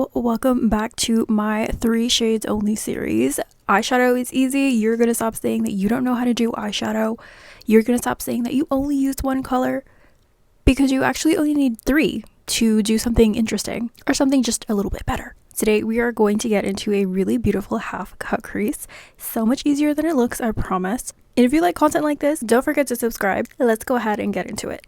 Welcome back to my 3 shades only series. Eyeshadow is easy. You're gonna stop saying that you don't know how to do eyeshadow. You're gonna stop saying that you only used one color, because you actually only need 3 to do something interesting or something just a little bit better. Today we are going to get into a really beautiful half cut crease. So much easier than it looks, I promise. And if you like content like this, don't forget to subscribe. Let's go ahead and get into it.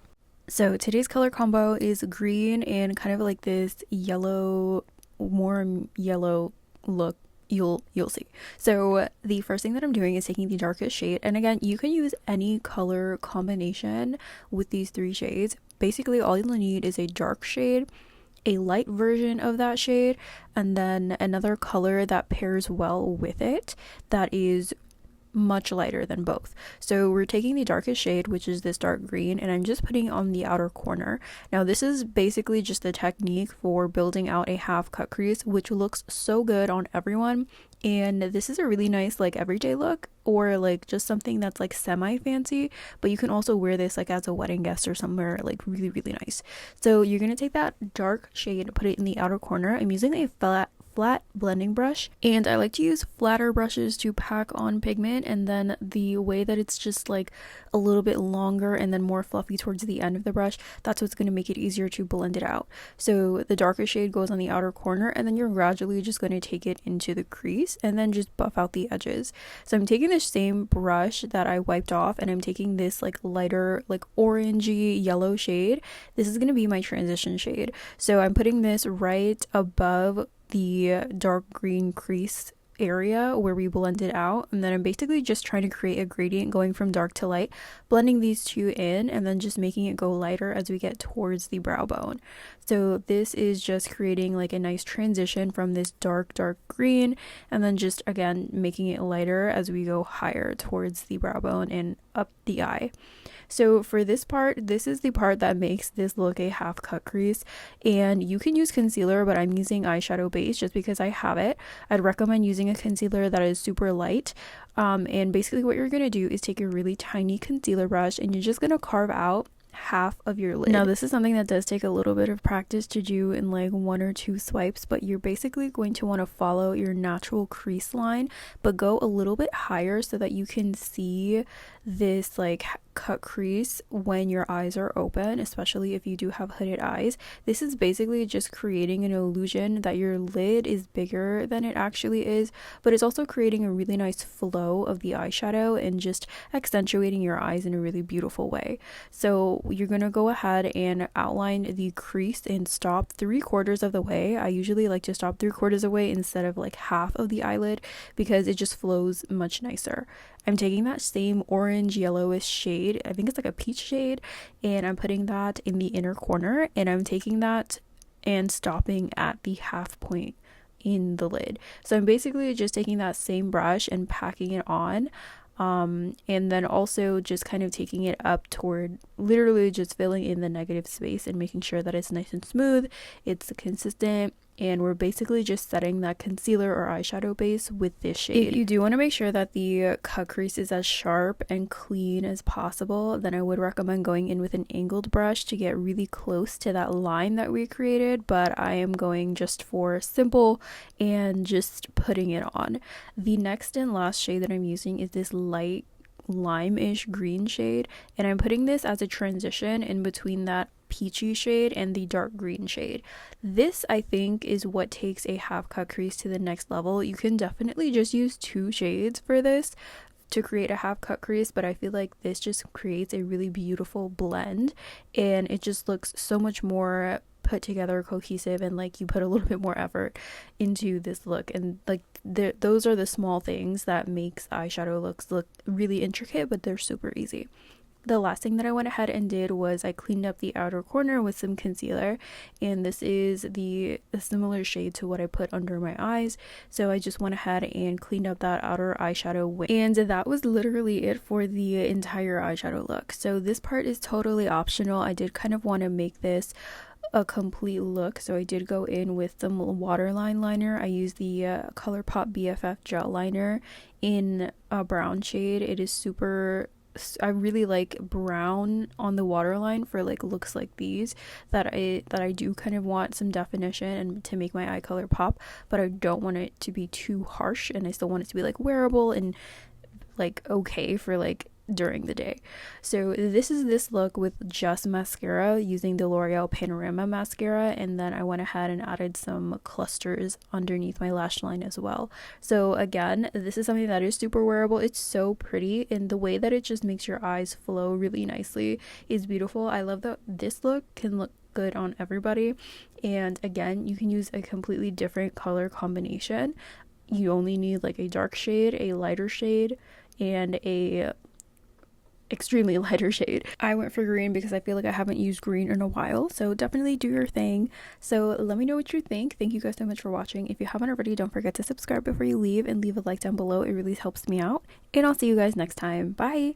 So today's color combo is green and kind of like this yellow, warm yellow look. You'll see. So the first thing that I'm doing is taking the darkest shade, and again, you can use any color combination with these 3 shades. Basically all you'll need is a dark shade, a light version of that shade, and then another color that pairs well with it that is much lighter than both. So we're taking the darkest shade, which is this dark green, and I'm just putting it on the outer corner. Now this is basically just the technique for building out a half cut crease, which looks so good on everyone. And this is a really nice like everyday look, or like just something that's like semi fancy, but you can also wear this like as a wedding guest or somewhere like really nice. So you're gonna take that dark shade, put it in the outer corner. I'm using a flat blending brush, and I like to use flatter brushes to pack on pigment, and then the way that it's just like a little bit longer and then more fluffy towards the end of the brush, that's what's going to make it easier to blend it out. So the darker shade goes on the outer corner, and then you're gradually just going to take it into the crease and then just buff out the edges. So I'm taking the same brush that I wiped off, and I'm taking this like lighter like orangey yellow shade. This is going to be my transition shade. So I'm putting this right above the dark green crease area where we blended out, and then I'm basically just trying to create a gradient going from dark to light, blending these two in, and then just making it go lighter as we get towards the brow bone. So this is just creating like a nice transition from this dark green, and then just again making it lighter as we go higher towards the brow bone and up the eye. So for this part, this is the part that makes this look a half cut crease, and you can use concealer, but I'm using eyeshadow base just because I have it. I'd recommend using a concealer that is super light. And basically what you're going to do is take a really tiny concealer brush, and you're just going to carve out half of your lid. Now this is something that does take a little bit of practice to do in like 1 or 2 swipes, but you're basically going to want to follow your natural crease line but go a little bit higher so that you can see this like cut crease when your eyes are open, especially if you do have hooded eyes. This is basically just creating an illusion that your lid is bigger than it actually is, but it's also creating a really nice flow of the eyeshadow and just accentuating your eyes in a really beautiful way. So you're going to go ahead and outline the crease and stop 3/4 of the way. I usually like to stop 3/4 of the way instead of like half of the eyelid because it just flows much nicer. I'm taking that same orange yellowish shade, I think it's like a peach shade, and I'm putting that in the inner corner, and I'm taking that and stopping at the half point in the lid. So I'm basically just taking that same brush and packing it on. And then also just kind of taking it up toward literally just filling in the negative space and making sure that it's nice and smooth, it's consistent, and we're basically just setting that concealer or eyeshadow base with this shade. If you do want to make sure that the cut crease is as sharp and clean as possible, then I would recommend going in with an angled brush to get really close to that line that we created, but I am going just for simple and just putting it on. The next and last shade that I'm using is this light lime-ish green shade, and I'm putting this as a transition in between that peachy shade and the dark green shade. This I think is what takes a half cut crease to the next level. You can definitely just use 2 shades for this to create a half cut crease, but I feel like this just creates a really beautiful blend, and it just looks so much more put together, cohesive, and like you put a little bit more effort into this look. And like those are the small things that makes eyeshadow looks look really intricate, but they're super easy. The last thing that I went ahead and did was I cleaned up the outer corner with some concealer, and this is a similar shade to what I put under my eyes. So I just went ahead and cleaned up that outer eyeshadow wing, and that was literally it for the entire eyeshadow look. So this part is totally optional. I did kind of want to make this a complete look, so I did go in with the waterline liner. I used the ColourPop BFF gel liner in a brown shade. It is super I really like brown on the waterline for like looks like these, that I do kind of want some definition and to make my eye color pop, but I don't want it to be too harsh, and I still want it to be like wearable and like okay for like during the day. So this is this look with just mascara using the L'Oreal Panorama mascara, and then I went ahead and added some clusters underneath my lash line as well. So again, this is something that is super wearable. It's so pretty, and the way that it just makes your eyes flow really nicely is beautiful. I love that this look can look good on everybody, and again, you can use a completely different color combination. You only need like a dark shade, a lighter shade, and a extremely lighter shade. I went for green because I feel like I haven't used green in a while, so definitely do your thing. So let me know what you think. Thank you guys so much for watching. If you haven't already, don't forget to subscribe before you leave and leave a like down below. It really helps me out, and I'll see you guys next time. Bye.